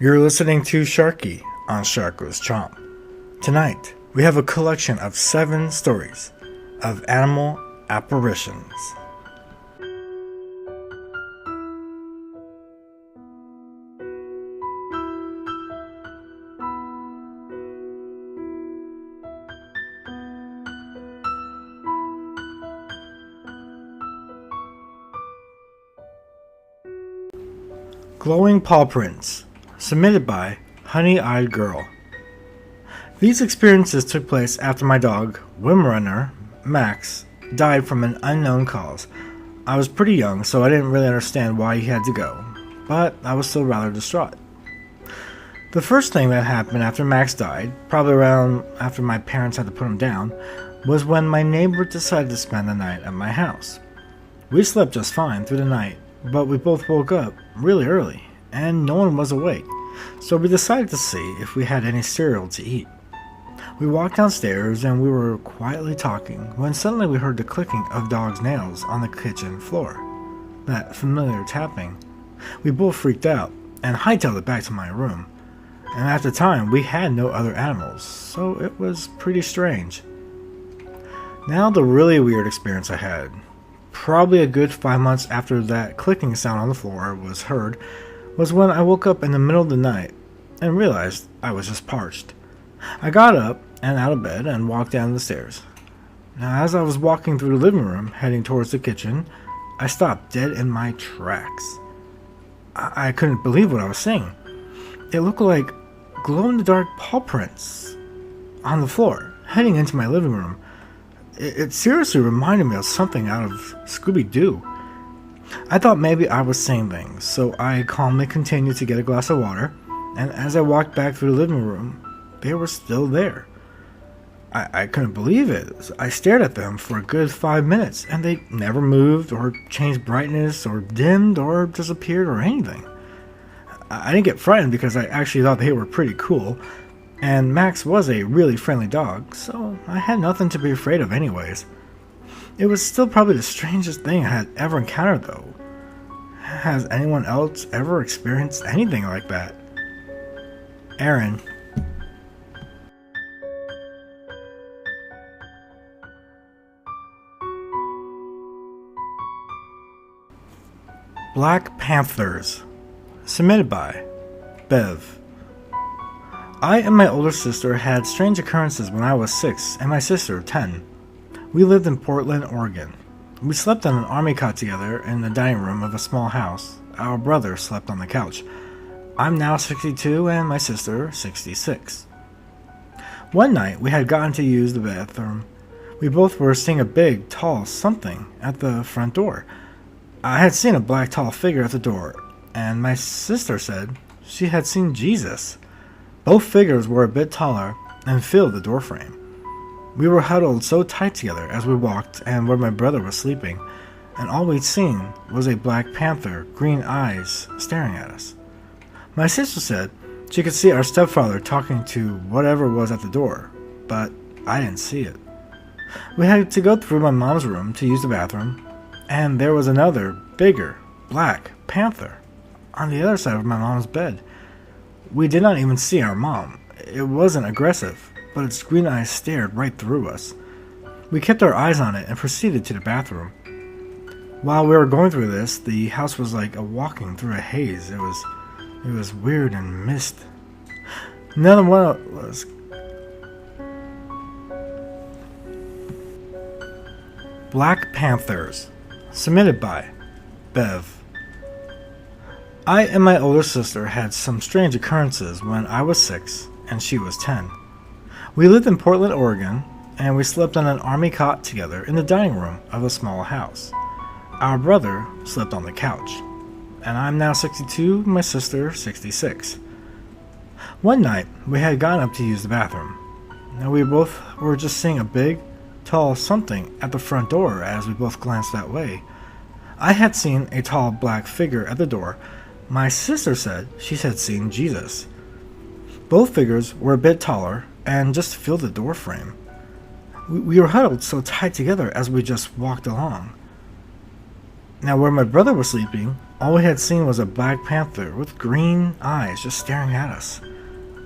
You're listening to Sharky on Sharko's Chomp. Tonight, we have a collection of 7 stories of animal apparitions. Glowing Paw Prints, submitted by HoneyEyedGirl. These experiences took place after my dog, Wimrunner, Max, died from an unknown cause. I was pretty young, so I didn't really understand why he had to go, but I was still rather distraught. The first thing that happened after Max died, probably around after my parents had to put him down, was when my neighbor decided to spend the night at my house. We slept just fine through the night, but we both woke up really early, and no one was awake, so we decided to see if we had any cereal to eat. We walked downstairs and we were quietly talking when suddenly we heard the clicking of dog's nails on the kitchen floor. That familiar tapping. We both freaked out and hightailed it back to my room, and at the time we had no other animals, so it was pretty strange. Now the really weird experience I had. Probably a good 5 months after that clicking sound on the floor was heard, was when I woke up in the middle of the night and realized I was just parched. I got up and out of bed and walked down the stairs. Now, as I was walking through the living room, heading towards the kitchen, I stopped dead in my tracks. I couldn't believe what I was seeing. It looked like glow-in-the-dark paw prints on the floor, heading into my living room. It seriously reminded me of something out of Scooby-Doo. I thought maybe I was seeing things, so I calmly continued to get a glass of water, and as I walked back through the living room, they were still there. I couldn't believe it. I stared at them for a good 5 minutes, and they never moved, or changed brightness, or dimmed, or disappeared, or anything. I didn't get frightened because I actually thought they were pretty cool, and Max was a really friendly dog, so I had nothing to be afraid of anyways. It was still probably the strangest thing I had ever encountered though. Has anyone else ever experienced anything like that? Aaron. Black Panthers, submitted by Bev. I and my older sister had strange occurrences when I was 6 and my sister 10. We lived in Portland, Oregon. We slept on an army cot together in the dining room of a small house. Our brother slept on the couch. I'm now 62 and my sister 66. One night we had gotten to use the bathroom. We both were seeing a big, tall something at the front door. I had seen a black tall figure at the door, and my sister said she had seen Jesus. Both figures were a bit taller and filled the doorframe. We were huddled so tight together as we walked and where my brother was sleeping, and all we'd seen was a black panther, green eyes, staring at us. My sister said she could see our stepfather talking to whatever was at the door, but I didn't see it. We had to go through my mom's room to use the bathroom, and there was another, bigger, black panther on the other side of my mom's bed. We did not even see our mom. It wasn't aggressive, but its green eyes stared right through us. We kept our eyes on it and proceeded to the bathroom. While we were going through this, the house was like a walking through a haze. It was weird and mist. Another one was Black Panthers, submitted by Bev. I and my older sister had some strange occurrences when I was 6 and she was 10. We lived in Portland, Oregon, and we slept on an army cot together in the dining room of a small house. Our brother slept on the couch, and I'm now 62, my sister 66. One night, we had gone up to use the bathroom. Now we both were just seeing a big, tall something at the front door as we both glanced that way. I had seen a tall black figure at the door. My sister said she had seen Jesus. Both figures were a bit taller and just filled the doorframe. We were huddled so tight together as we just walked along. Now where my brother was sleeping, All we had seen was a black panther with green eyes just staring at us.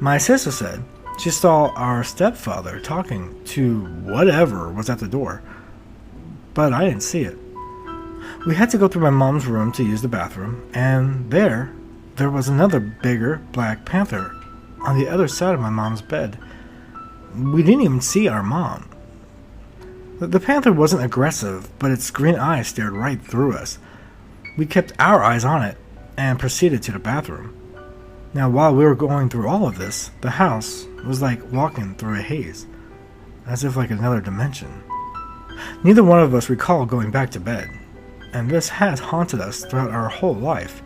My sister said she saw our stepfather talking to whatever was at the door, but I didn't see it. We had to go through my mom's room to use the bathroom, and there was another bigger black panther on the other side of my mom's bed. We didn't even see our mom. The panther wasn't aggressive, but its green eyes stared right through us. We kept our eyes on it and proceeded to the bathroom. Now, while we were going through all of this, the house was like walking through a haze, as if like another dimension. Neither one of us recalled going back to bed, and this has haunted us throughout our whole life.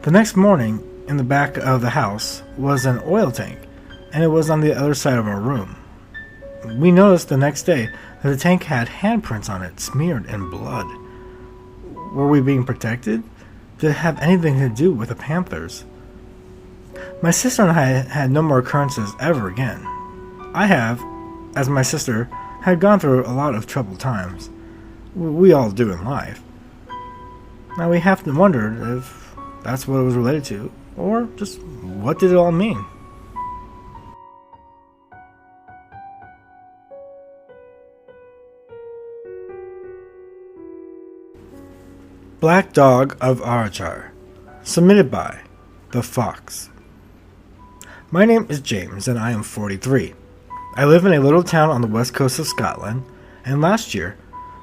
The next morning, in the back of the house was an oil tank, and it was on the other side of our room. We noticed the next day that the tank had handprints on it, smeared in blood. Were we being protected? Did it have anything to do with the Panthers? My sister and I had no more occurrences ever again. I have, as my sister, had gone through a lot of troubled times. We all do in life. Now we have to wonder if that's what it was related to, or just what did it all mean? Black Dog of Arrochar, submitted by Thefox. My name is James and I am 43. I live in a little town on the west coast of Scotland, and last year,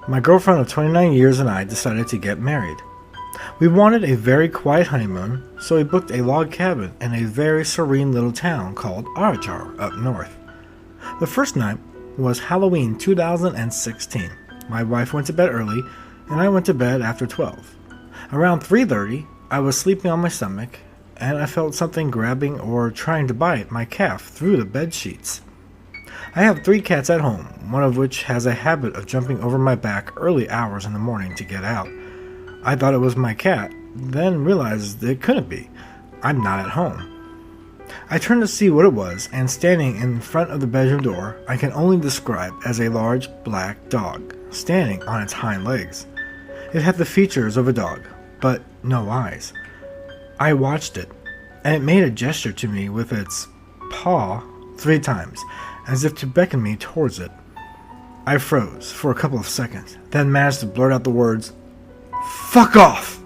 my girlfriend of 29 years and I decided to get married. We wanted a very quiet honeymoon, so we booked a log cabin in a very serene little town called Arrochar up north. The first night was Halloween 2016. My wife went to bed early, and I went to bed after 12. Around 3:30, I was sleeping on my stomach, and I felt something grabbing or trying to bite my calf through the bed sheets. I have 3 cats at home, one of which has a habit of jumping over my back early hours in the morning to get out. I thought it was my cat, then realized it couldn't be. I'm not at home. I turned to see what it was, and standing in front of the bedroom door, I can only describe as a large black dog, standing on its hind legs. It had the features of a dog, but no eyes. I watched it, and it made a gesture to me with its paw 3 times, as if to beckon me towards it. I froze for a couple of seconds, then managed to blurt out the words, "Fuck off!"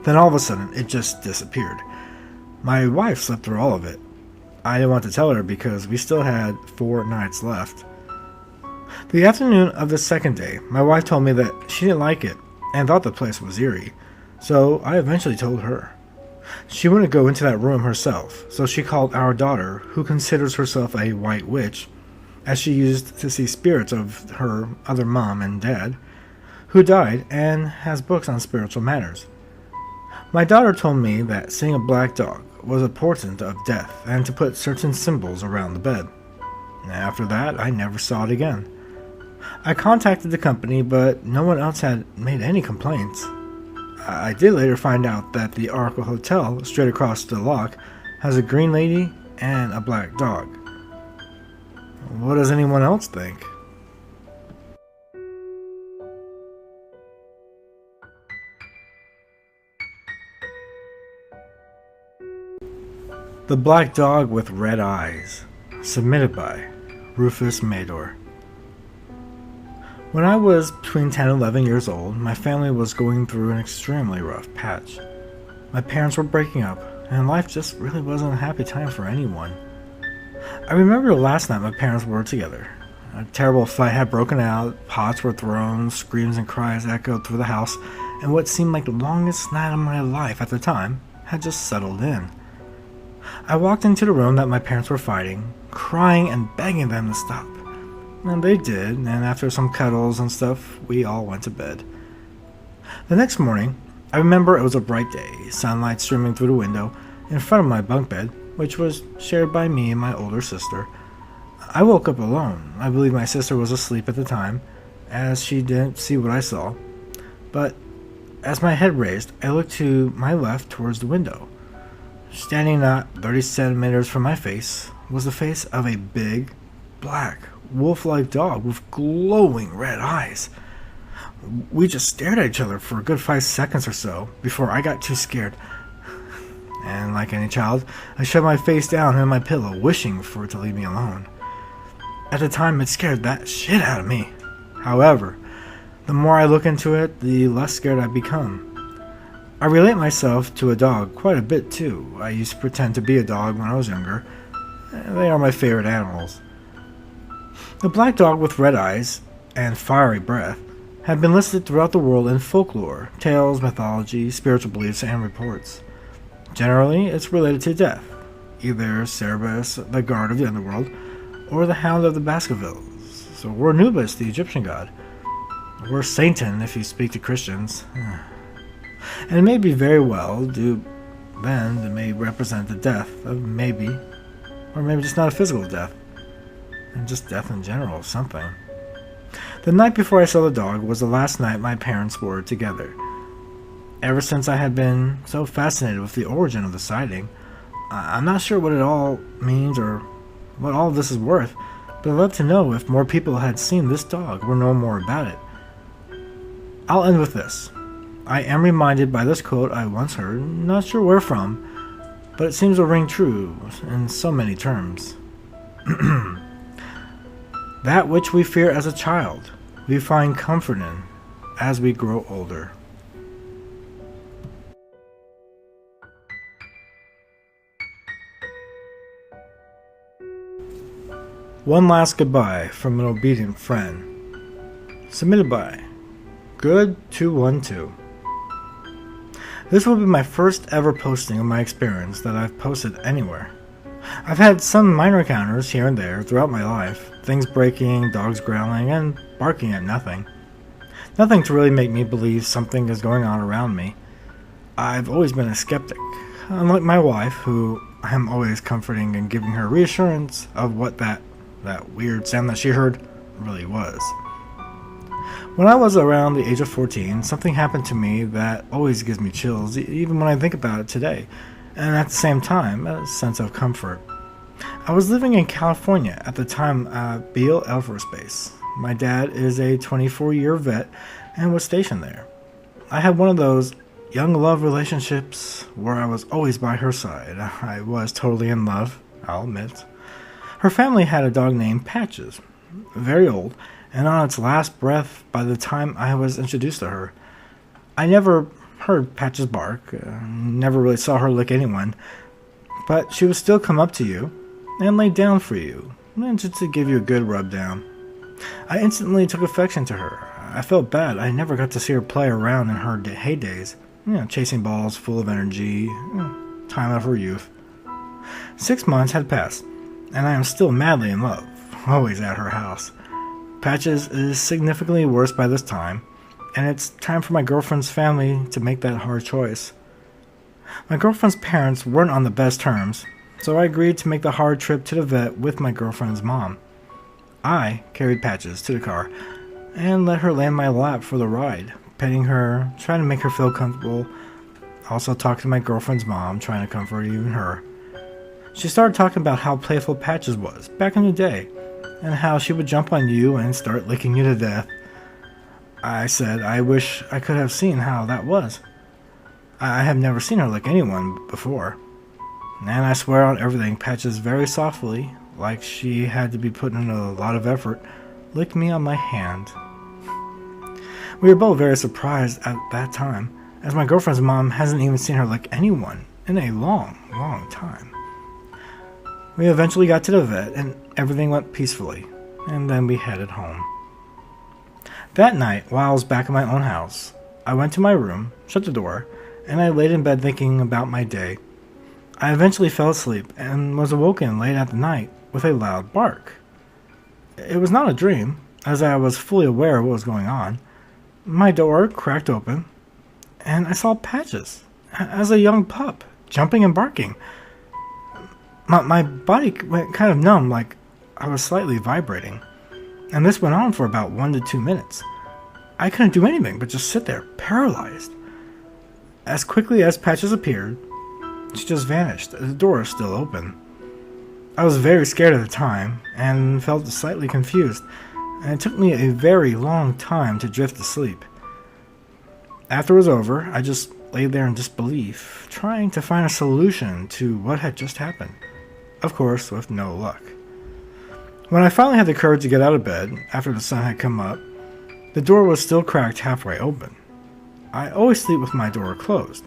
Then all of a sudden, it just disappeared. My wife slept through all of it. I didn't want to tell her because we still had 4 nights left. The afternoon of the second day, my wife told me that she didn't like it and thought the place was eerie, so I eventually told her. She wouldn't go into that room herself, so she called our daughter, who considers herself a white witch, as she used to see spirits of her other mom and dad, who died and has books on spiritual matters. My daughter told me that seeing a black dog was a portent of death and to put certain symbols around the bed. After that, I never saw it again. I contacted the company, but no one else had made any complaints. I did later find out that the Oracle Hotel, straight across the lock, has a green lady and a black dog. What does anyone else think? The Black Dog with Red Eyes, submitted by RufusMador. When I was between 10 and 11 years old, my family was going through an extremely rough patch. My parents were breaking up, and life just really wasn't a happy time for anyone. I remember the last night my parents were together. A terrible fight had broken out, pots were thrown, screams and cries echoed through the house, and what seemed like the longest night of my life at the time had just settled in. I walked into the room that my parents were fighting, crying and begging them to stop. And they did, and after some cuddles and stuff, we all went to bed. The next morning, I remember it was a bright day, sunlight streaming through the window in front of my bunk bed, which was shared by me and my older sister. I woke up alone. I believe my sister was asleep at the time, as she didn't see what I saw. But as my head raised, I looked to my left towards the window. Standing not 30 centimeters from my face was the face of a big, black, wolf-like dog with glowing red eyes. We just stared at each other for a good 5 seconds or so before I got too scared. And like any child, I shoved my face down in my pillow, wishing for it to leave me alone. At the time, it scared that shit out of me. However, the more I look into it, the less scared I become. I relate myself to a dog quite a bit too. I used to pretend to be a dog when I was younger. They are my favorite animals. The black dog with red eyes and fiery breath have been listed throughout the world in folklore, tales, mythology, spiritual beliefs, and reports. Generally, it's related to death, either Cerberus, the guard of the underworld, or the Hound of the Baskervilles, or Anubis, the Egyptian god, or Satan if you speak to Christians. And it may be very well due then it may represent the death of maybe, or maybe just not a physical death, and just death in general of something. The night before I saw the dog was the last night my parents were together. Ever since I had been so fascinated with the origin of the sighting, I'm not sure what it all means or what all of this is worth, but I'd love to know if more people had seen this dog or know more about it. I'll end with this. I am reminded by this quote I once heard, not sure where from, but it seems to ring true in so many terms. That which we fear as a child, we find comfort in as we grow older. One last goodbye from an obedient friend. Submitted by Good212. This will be my first ever posting of my experience that I've posted anywhere. I've had some minor encounters here and there throughout my life, things breaking, dogs growling, and barking at nothing. Nothing to really make me believe something is going on around me. I've always been a skeptic, unlike my wife, who I am always comforting and giving her reassurance of what that weird sound that she heard really was. When I was around the age of 14, something happened to me that always gives me chills, even when I think about it today, and at the same time, a sense of comfort. I was living in California at the time at Beale Air Force Base. My dad is a 24-year vet and was stationed there. I had one of those young love relationships where I was always by her side. I was totally in love, I'll admit. Her family had a dog named Patches, very old, and on its last breath by the time I was introduced to her. I never heard Patches bark, never really saw her lick anyone, but she would still come up to you and lay down for you, and just to give you a good rub down. I instantly took affection to her. I felt bad I never got to see her play around in her heydays, chasing balls full of energy, time of her youth. 6 months had passed, and I am still madly in love, always at her house. Patches is significantly worse by this time, and it's time for my girlfriend's family to make that hard choice. My girlfriend's parents weren't on the best terms, so I agreed to make the hard trip to the vet with my girlfriend's mom. I carried Patches to the car and let her lay in my lap for the ride, petting her, trying to make her feel comfortable. Also talked to my girlfriend's mom, trying to comfort even her. She started talking about how playful Patches was back in the day, and how she would jump on you and start licking you to death. I said I wish I could have seen how that was. I have never seen her lick anyone before. And I swear on everything, Patches very softly, like she had to be putting in a lot of effort, licked me on my hand. We were both very surprised at that time, as my girlfriend's mom hasn't even seen her lick anyone in a long, long time. We eventually got to the vet, and everything went peacefully, and then we headed home. That night, while I was back in my own house, I went to my room, shut the door, and I laid in bed thinking about my day. I eventually fell asleep and was awoken late at the night with a loud bark. It was not a dream, as I was fully aware of what was going on. My door cracked open, and I saw Patches, as a young pup, jumping and barking. My body went kind of numb, like I was slightly vibrating, and this went on for about 1 to 2 minutes. I couldn't do anything but just sit there, paralyzed. As quickly as Patches appeared, she just vanished. The door was still open. I was very scared at the time, and felt slightly confused, and it took me a very long time to drift to sleep. After it was over, I just lay there in disbelief, trying to find a solution to what had just happened. Of course, with no luck. When I finally had the courage to get out of bed, after the sun had come up, the door was still cracked halfway open. I always sleep with my door closed.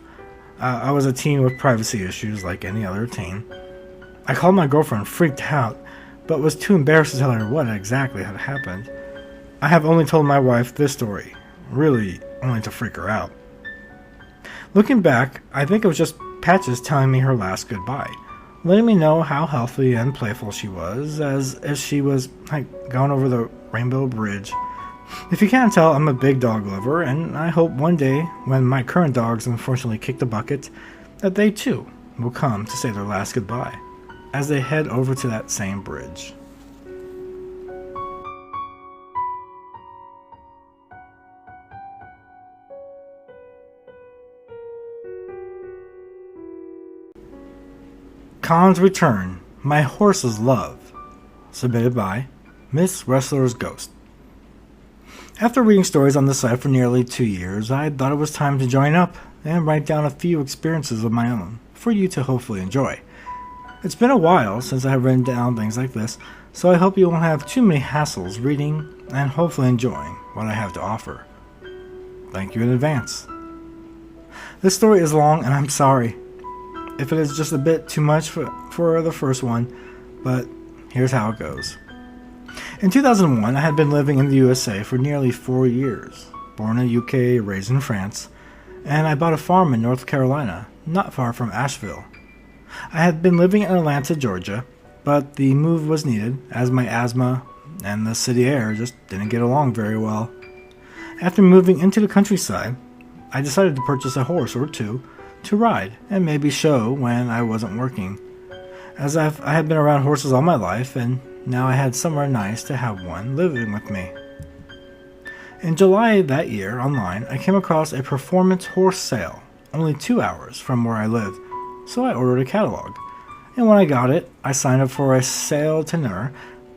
I was a teen with privacy issues like any other teen. I called my girlfriend freaked out, but was too embarrassed to tell her what exactly had happened. I have only told my wife this story, really only to freak her out. Looking back, I think it was just Patches telling me her last goodbye, letting me know how healthy and playful she was, as if she was going over the Rainbow Bridge. If you can't tell, I'm a big dog lover, and I hope one day, when my current dogs unfortunately kick the bucket, that they too will come to say their last goodbye, as they head over to that same bridge. Khan's Return, My Horse's Love, submitted by MsWrestlersGhost. After reading stories on the site for nearly 2 years, I thought it was time to join up and write down a few experiences of my own for you to hopefully enjoy. It's been a while since I have written down things like this, so I hope you won't have too many hassles reading and hopefully enjoying what I have to offer. Thank you in advance. This story is long and I'm sorry if it is just a bit too much for the first one, but here's how it goes. In 2001, I had been living in the USA for nearly 4 years, born in the UK, raised in France, and I bought a farm in North Carolina, not far from Asheville. I had been living in Atlanta, Georgia, but the move was needed as my asthma and the city air just didn't get along very well. After moving into the countryside, I decided to purchase a horse or two to ride and maybe show when I wasn't working, as I had been around horses all my life, and now I had somewhere nice to have one living with me. In July that year, online, I came across a performance horse sale, only 2 hours from where I lived, so I ordered a catalog. And when I got it, I signed up for a sale tenure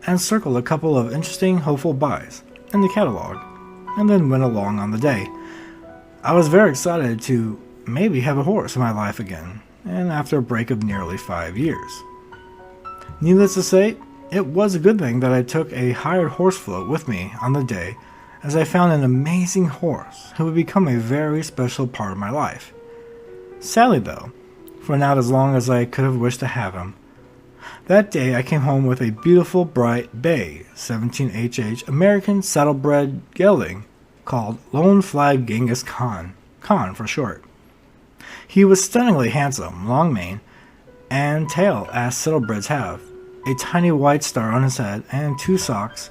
and circled a couple of interesting, hopeful buys in the catalog, and then went along on the day. I was very excited to maybe have a horse in my life again, and after a break of nearly 5 years. Needless to say, it was a good thing that I took a hired horse float with me on the day, as I found an amazing horse who would become a very special part of my life. Sadly though, for not as long as I could have wished to have him. That day I came home with a beautiful bright bay 17HH American saddlebred gelding called Lone Flag Genghis Khan, Khan for short. He was stunningly handsome, long mane and tail as saddlebreds have, a tiny white star on his head and 2 socks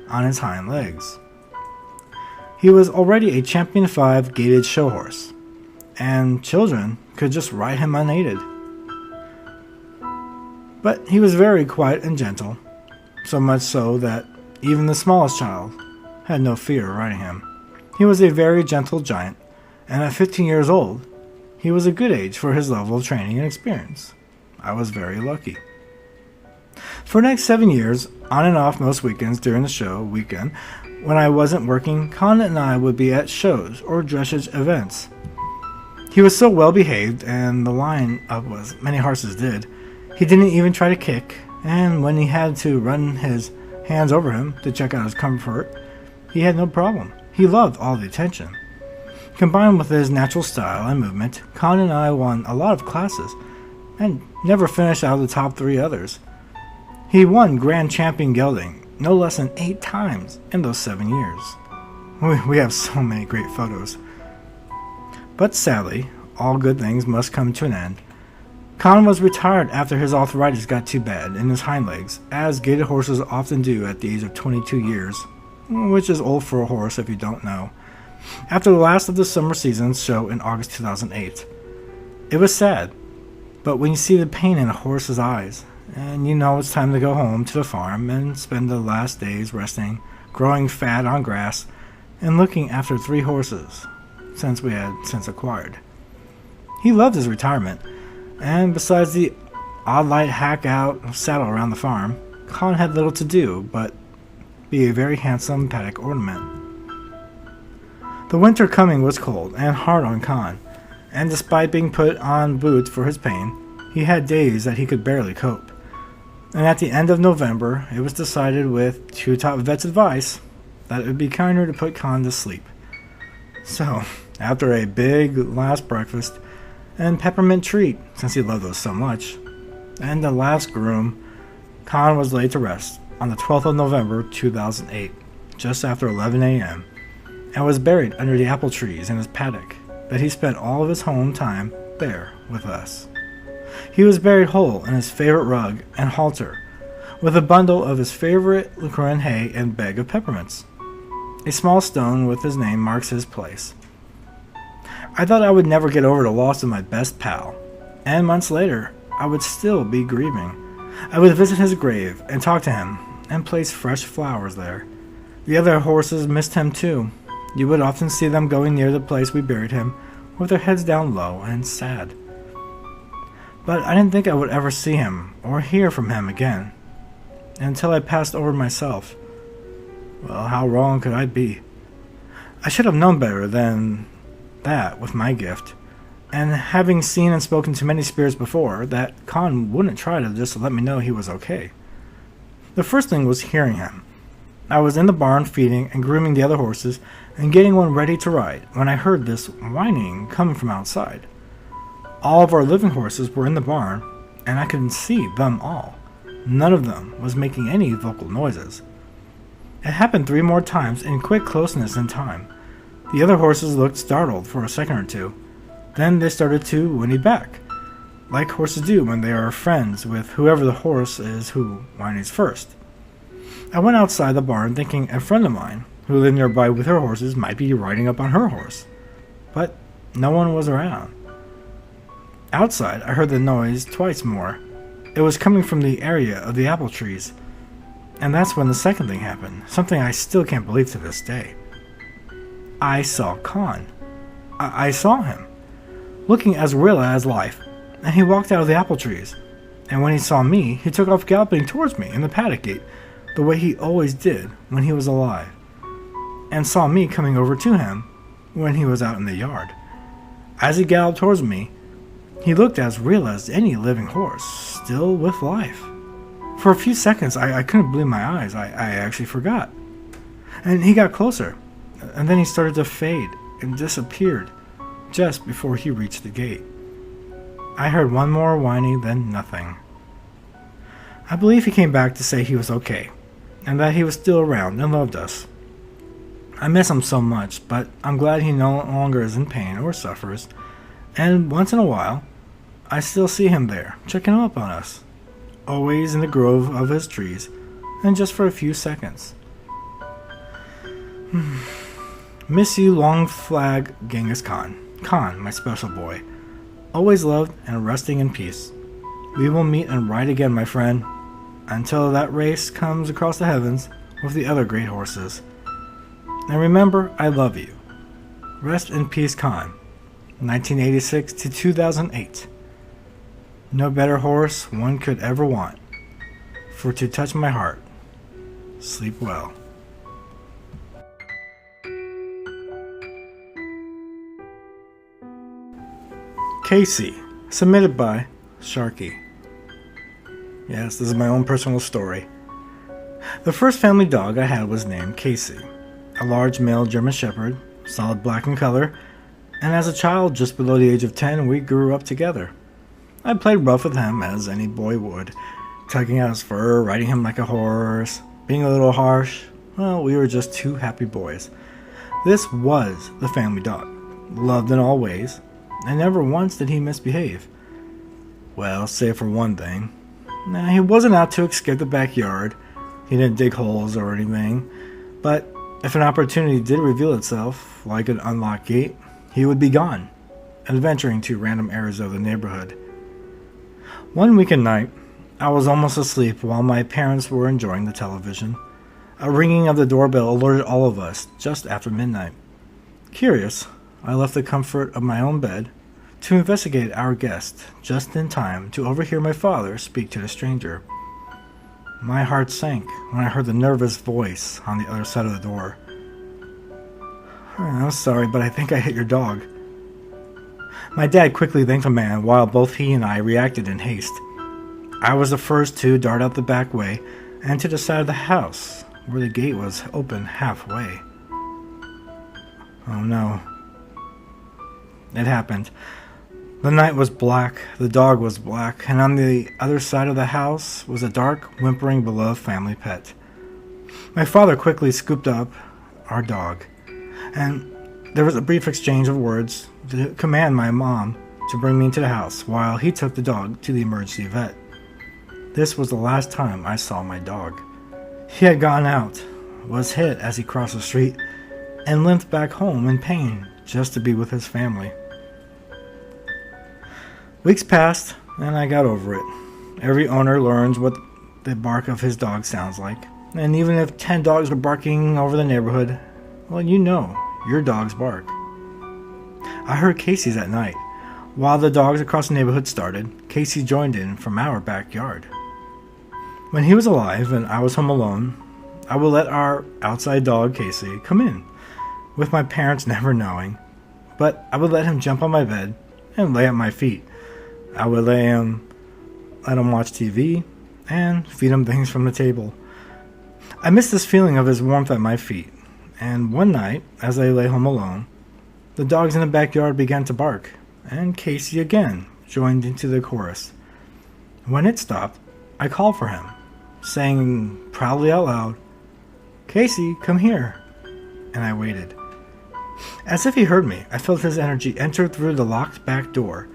on his hind legs. He was already a Champion 5 gaited show horse, and children could just ride him unaided. But he was very quiet and gentle, so much so that even the smallest child had no fear riding him. He was a very gentle giant, and at 15 years old, he was a good age for his level of training and experience. I was very lucky. For the next 7 years, on and off most weekends during the show weekend, when I wasn't working, Khan and I would be at shows or dressage events. He was so well behaved, and the line-up was many horses did. He didn't even try to kick, and when he had to run his hands over him to check out his comfort, he had no problem. He loved all the attention. Combined with his natural style and movement, Khan and I won a lot of classes, and never finished out of the top 3 others. He won Grand Champion gelding no less than 8 times in those 7 years. We have so many great photos. But sadly, all good things must come to an end. Khan was retired after his arthritis got too bad in his hind legs, as gaited horses often do at the age of 22 years, which is old for a horse if you don't know. After the last of the summer season's show in August 2008. It was sad, but when you see the pain in a horse's eyes, and you know it's time to go home to the farm and spend the last days resting, growing fat on grass, and looking after 3 horses, since we had since acquired. He loved his retirement, and besides the odd light hack-out saddle around the farm, Khan had little to do but be a very handsome paddock ornament. The winter coming was cold and hard on Con, and despite being put on boots for his pain, he had days that he could barely cope. And at the end of November, it was decided with two top vets' advice that it would be kinder to put Con to sleep. So, after a big last breakfast and peppermint treat, since he loved those so much, and the last groom, Con was laid to rest on the 12th of November 2008, just after 11 a.m., and was buried under the apple trees in his paddock that he spent all of his home time there with us. He was buried whole in his favorite rug and halter, with a bundle of his favorite Lucerne hay and bag of peppermints. A small stone with his name marks his place. I thought I would never get over the loss of my best pal, and months later, I would still be grieving. I would visit his grave and talk to him and place fresh flowers there. The other horses missed him too. You would often see them going near the place we buried him, with their heads down low and sad. But I didn't think I would ever see him or hear from him again, until I passed over myself. Well, how wrong could I be? I should have known better than that with my gift, and having seen and spoken to many spirits before, that Con wouldn't try to just let me know he was okay. The first thing was hearing him. I was in the barn feeding and grooming the other horses and getting one ready to ride when I heard this whining coming from outside. All of our living horses were in the barn, and I could see them all. None of them was making any vocal noises. It happened 3 more times in quick closeness in time. The other horses looked startled for a second or two. Then they started to whinny back, like horses do when they are friends with whoever the horse is who whinnies first. I went outside the barn thinking a friend of mine, who lived nearby with her horses, might be riding up on her horse. But no one was around. Outside, I heard the noise twice more. It was coming from the area of the apple trees. And that's when the second thing happened, something I still can't believe to this day. I saw Con. I saw him, looking as real as life, and he walked out of the apple trees. And when he saw me, he took off galloping towards me in the paddock gate, the way he always did when he was alive, and saw me coming over to him when he was out in the yard. As he galloped towards me, he looked as real as any living horse, still with life. For a few seconds, I couldn't believe my eyes. I actually forgot. And he got closer, and then he started to fade and disappeared just before he reached the gate. I heard one more whiny, then nothing. I believe he came back to say he was okay, and that he was still around and loved us. I miss him so much, but I'm glad he no longer is in pain or suffers, and once in a while, I still see him there, checking up on us, always in the grove of his trees, and just for a few seconds. Miss you, Long Flag Genghis Khan. Khan, my special boy. Always loved and resting in peace. We will meet and ride again, my friend, until that race comes across the heavens with the other great horses. And remember, I love you. Rest in peace, Khan. 1986 to 2008. No better horse one could ever want, for to touch my heart. Sleep well. Kaycee, submitted by Sharky. Yes, this is my own personal story. The first family dog I had was named Kaycee, a large male German Shepherd, solid black in color, and as a child just below the age of 10, we grew up together. I played rough with him as any boy would, tugging at his fur, riding him like a horse, being a little harsh. Well, we were just two happy boys. This was the family dog, loved in all ways, and never once did he misbehave. Well, save for one thing. Now, he wasn't out to escape the backyard. He didn't dig holes or anything. But if an opportunity did reveal itself, like an unlocked gate, he would be gone, adventuring to random areas of the neighborhood. One weekend night, I was almost asleep while my parents were enjoying the television. A ringing of the doorbell alerted all of us just after midnight. Curious, I left the comfort of my own bed to investigate our guest just in time to overhear my father speak to the stranger. My heart sank when I heard the nervous voice on the other side of the door. I'm sorry, but I think I hit your dog. My dad quickly thanked the man while both he and I reacted in haste. I was the first to dart out the back way and to the side of the house, where the gate was open halfway. Oh no. It happened. The night was black, the dog was black, and on the other side of the house was a dark, whimpering, beloved family pet. My father quickly scooped up our dog, and there was a brief exchange of words to command my mom to bring me into the house while he took the dog to the emergency vet. This was the last time I saw my dog. He had gone out, was hit as he crossed the street, and limped back home in pain just to be with his family. Weeks passed, and I got over it. Every owner learns what the bark of his dog sounds like, and even if 10 dogs are barking over the neighborhood, well, you know your dog's bark. I heard Kaycee's at night. While the dogs across the neighborhood started, Kaycee joined in from our backyard. When he was alive and I was home alone, I would let our outside dog, Kaycee, come in, with my parents never knowing. But I would let him jump on my bed and lay at my feet. I would let him watch TV, and feed him things from the table. I missed this feeling of his warmth at my feet, and one night, as I lay home alone, the dogs in the backyard began to bark, and Kaycee again joined into the chorus. When it stopped, I called for him, saying proudly out loud, "Kaycee, come here," and I waited. As if he heard me, I felt his energy enter through the locked back door,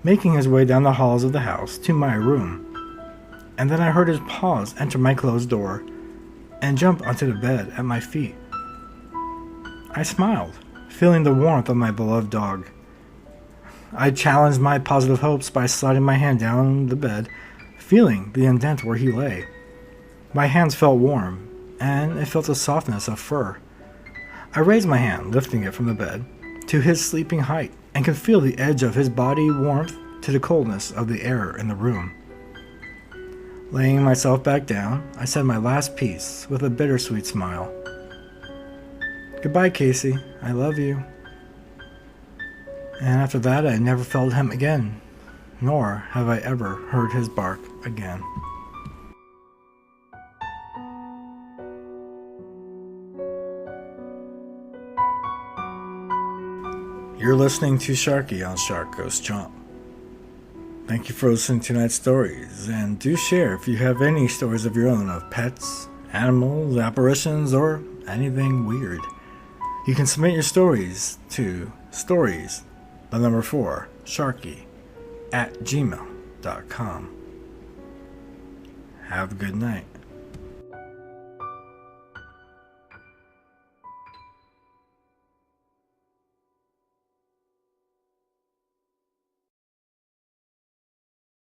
making his way down the halls of the house to my room. And then I heard his paws enter my closed door and jump onto the bed at my feet. I smiled, feeling the warmth of my beloved dog. I challenged my positive hopes by sliding my hand down the bed, feeling the indent where he lay. My hands felt warm, and it felt the softness of fur. I raised my hand, lifting it from the bed, to his sleeping height, and could feel the edge of his body warmth to the coldness of the air in the room. Laying myself back down, I said my last piece with a bittersweet smile. "Goodbye, Kaycee. I love you." And after that, I never felt him again, nor have I ever heard his bark again. You're listening to Sharky on Shark Ghost Chomp. Thank you for listening to tonight's stories, and do share if you have any stories of your own of pets, animals, apparitions, or anything weird. You can submit your stories to stories4Sharky@gmail.com. Have a good night.